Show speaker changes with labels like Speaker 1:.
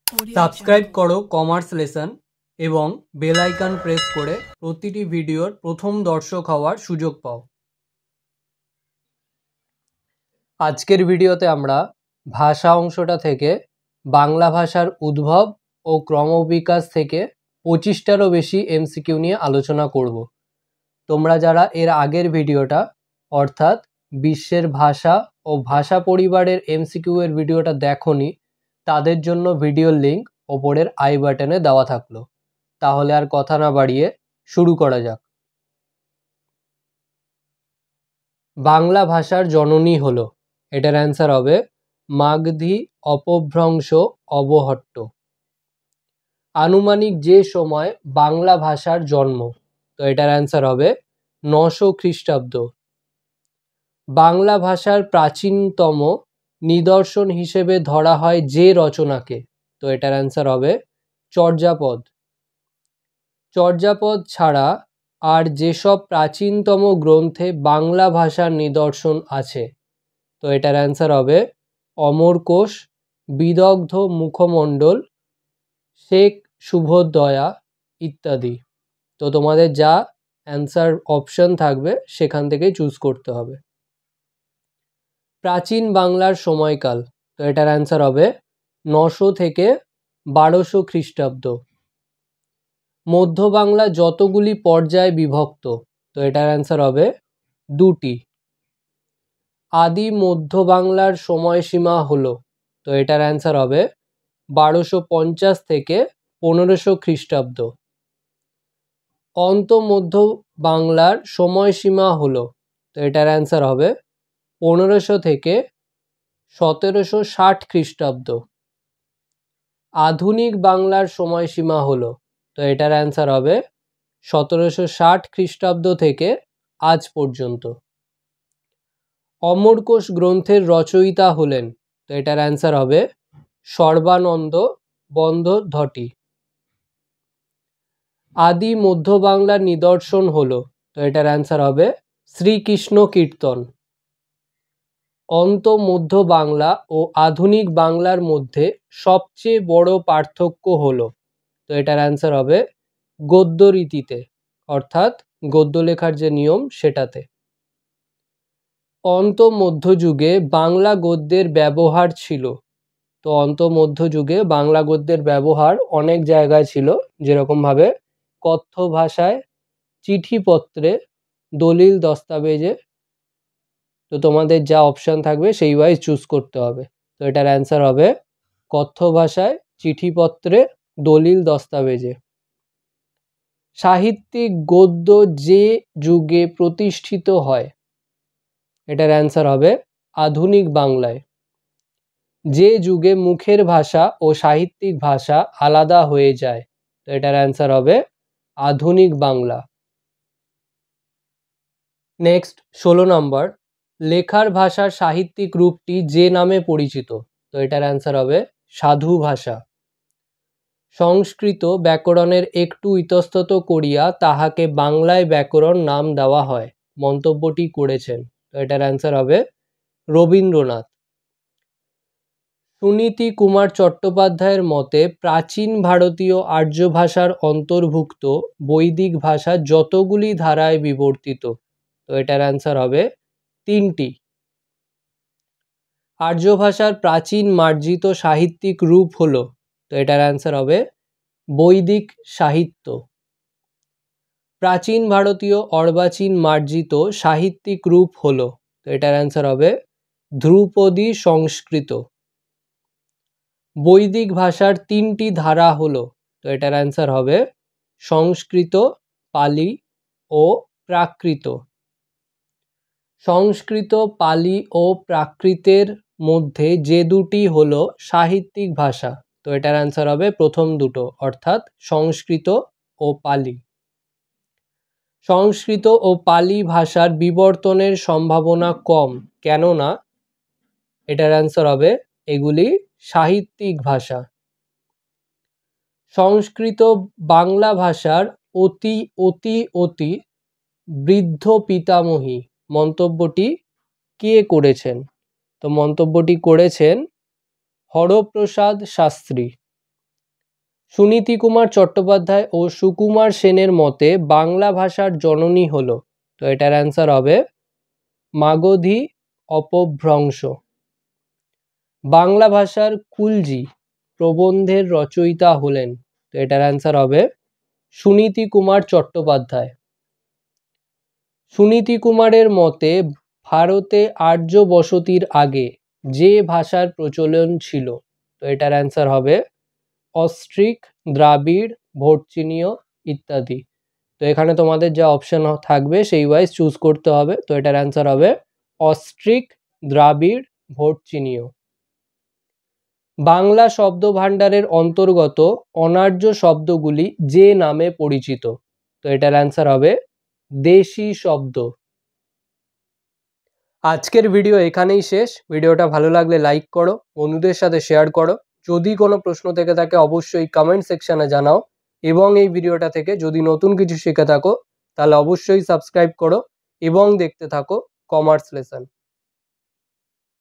Speaker 1: Subscribe করো commerce lesson এবং bell icon press করে প্রতিটি ভিডিওর প্রথম দর্শক হওয়ার সুযোগ পাও। আজকের ভিডিওতে আমরা ভাষা অংশটা থেকে বাংলা ভাষার উদ্ভব ও ক্রমবিকাশ থেকে 25টারও বেশি এমসিকিউ নিয়ে আলোচনা করব। তোমরা যারা এর আগের ভিডিওটা অর্থাৎ বিশ্বের ভাষা ও ভাষা পরিবারের এমসিকিউ এর ভিডিওটা দেখোনি, তাদের জন্য ভিডিওর লিংক ওপরের আই বাটনে দেওয়া থাকলো। তাহলে আর কথা না বাড়িয়ে শুরু করা যাক। বাংলা ভাষার জননী হলো, এটার অ্যান্সার হবে মাগধী অপভ্রংশ অবহট্ট। আনুমানিক যে সময় বাংলা ভাষার জন্ম, তো এটার অ্যান্সার হবে 900 খ্রিস্টাব্দ। বাংলা ভাষার প্রাচীনতম নিদর্শন হিসেবে ধরা হয় যে রচনাকে, তো এটার অ্যান্সার হবে চর্যাপদ। চর্যাপদ ছাড়া আর যেসব প্রাচীনতম গ্রন্থে বাংলা ভাষার নিদর্শন আছে, তো এটার অ্যান্সার হবে অমরকোষ, বিদগ্ধ মুখমণ্ডল, শেখ শুভোদয়া ইত্যাদি। তো তোমাদের যা অ্যান্সার অপশন থাকবে সেখান থেকে চুজ করতে হবে। প্রাচীন বাংলার সময়কাল, তো এটার অ্যান্সার হবে 900 থেকে 1200 খ্রিস্টাব্দ। মধ্য বাংলা যতগুলি পর্যায়ে বিভক্ত, তো এটার অ্যান্সার হবে 2টি। আদি মধ্য বাংলার সময়সীমা হলো, তো এটার অ্যান্সার হবে 1250 থেকে 1500 খ্রিস্টাব্দ। অন্ত মধ্য বাংলার সময়সীমা হলো, তো এটার অ্যান্সার হবে 1500 থেকে 1760 খ্রিস্টাব্দ। আধুনিক বাংলার সময়সীমা হলো, তো এটার অ্যান্সার হবে 1760 খ্রিস্টাব্দ থেকে আজ পর্যন্ত। অমরকোষ গ্রন্থের রচয়িতা হলেন, তো এটার অ্যান্সার হবে সর্বানন্দ বন্দ্যোপাধ্যায়। আদি মধ্য বাংলার নিদর্শন হলো, তো এটার অ্যান্সার হবে শ্রীকৃষ্ণ কীর্তন। অন্ত মধ্য বাংলা ও আধুনিক বাংলার মধ্যে সবচেয়ে বড় পার্থক্য হলো, তো এটার অ্যান্সার হবে গদ্য রীতিতে, অর্থাৎ গদ্য লেখার যে নিয়ম সেটাতে। অন্ত মধ্যযুগে বাংলা গদ্যের ব্যবহার ছিল, তো অন্ত মধ্যযুগে বাংলা গদ্যের ব্যবহার অনেক জায়গায় ছিল, যেরকম ভাবে কথ্য ভাষায়, চিঠিপত্রে, দলিল দস্তাবেজে। তো তোমাদের যা অপশন থাকবে সেই ওয়াইজ চুজ করতে হবে। তো এটার অ্যান্সার হবে কথ্য ভাষায়, চিঠিপত্রে, দলিল দস্তাবেজে। সাহিত্যিক গদ্য যে যুগে প্রতিষ্ঠিত হয়, এটার অ্যান্সার হবে আধুনিক বাংলায়। যে যুগে মুখের ভাষা ও সাহিত্যিক ভাষা আলাদা হয়ে যায়, তো এটার অ্যান্সার হবে আধুনিক বাংলা। নেক্সট 16 নম্বর, লেখার ভাষার সাহিত্যিক রূপটি যে নামে পরিচিত, তো এটার অ্যান্সার হবে সাধু ভাষা। সংস্কৃত ব্যাকরণের একটু ইতস্তত করিয়া তাহাকে বাংলায় ব্যাকরণ নাম দেওয়া হয়, মন্তব্যটি করেছেন, তো এটার অ্যান্সার হবে রবীন্দ্রনাথ। সুনীতি কুমার চট্টোপাধ্যায়ের মতে প্রাচীন ভারতীয় আর্য ভাষার অন্তর্ভুক্ত বৈদিক ভাষা যতগুলি ধারায় বিবর্তিত, তো এটার অ্যান্সার হবে 3টি। আর্য ভাষার প্রাচীন মার্জিত সাহিত্যিক রূপ হলো, তো এটার অ্যান্সার হবে বৈদিক সাহিত্য। প্রাচীন ভারতীয় অর্বাচীন মার্জিত সাহিত্যিক রূপ হলো, তো এটার অ্যান্সার হবে ধ্রুপদী সংস্কৃত। বৈদিক ভাষার 3টি ধারা হলো, তো এটার অ্যান্সার হবে সংস্কৃত, পালি ও প্রাকৃত। সংস্কৃত, পালি ও প্রাকৃতের মধ্যে যে দুটি হলো সাহিত্যিক ভাষা, তো এটার অ্যান্সার হবে প্রথম দুটো, অর্থাৎ সংস্কৃত ও পালি। সংস্কৃত ও পালি ভাষার বিবর্তনের সম্ভাবনা কম, কেননা এটার অ্যান্সার হবে এগুলি সাহিত্যিক ভাষা। সংস্কৃত বাংলা ভাষার অতি অতি অতি বৃদ্ধ পিতামহী, মন্তব্যটি কে করেছেন, তো মন্তব্যটি করেছেন হরপ্রসাদ শাস্ত্রী। সুনীতি কুমার চট্টোপাধ্যায় ও সুকুমার সেনের মতে বাংলা ভাষার জননী হলো, তো এটার অ্যান্সার হবে মাগধী অপভ্রংশ। বাংলা ভাষার কুলজি প্রবন্ধের রচয়িতা হলেন, তো এটার অ্যান্সার হবে সুনীতি কুমার চট্টোপাধ্যায়। সুনীতি কুমারের মতে ভারতে আর্য বসতির আগে যে ভাষার প্রচলন ছিল, তো এটার অ্যান্সার হবে অস্ট্রিক, দ্রাবিড়, ভোটচিনীয় ইত্যাদি। তো এখানে তোমাদের যা অপশন থাকবে সেই ওয়াইজ চুজ করতে হবে, তো এটার অ্যান্সার হবে অস্ট্রিক, দ্রাবিড়, ভোটচিনীয়। বাংলা শব্দ ভাণ্ডারের অন্তর্গত অনার্য শব্দগুলি যে নামে পরিচিত, তো এটার অ্যান্সার হবে দেশি শব্দ। আজকের ভিডিও এখানেই শেষ। ভিডিওটা ভালো লাগলে লাইক করো, বন্ধুদের সাথে শেয়ার করো। যদি কোনো প্রশ্ন থেকে থাকে অবশ্যই কমেন্ট সেকশনে জানাও, এবং এই ভিডিওটা থেকে যদি নতুন কিছু শিখে থাকো তাহলে অবশ্যই সাবস্ক্রাইব করো এবং দেখতে থাকো কমার্স লেসন।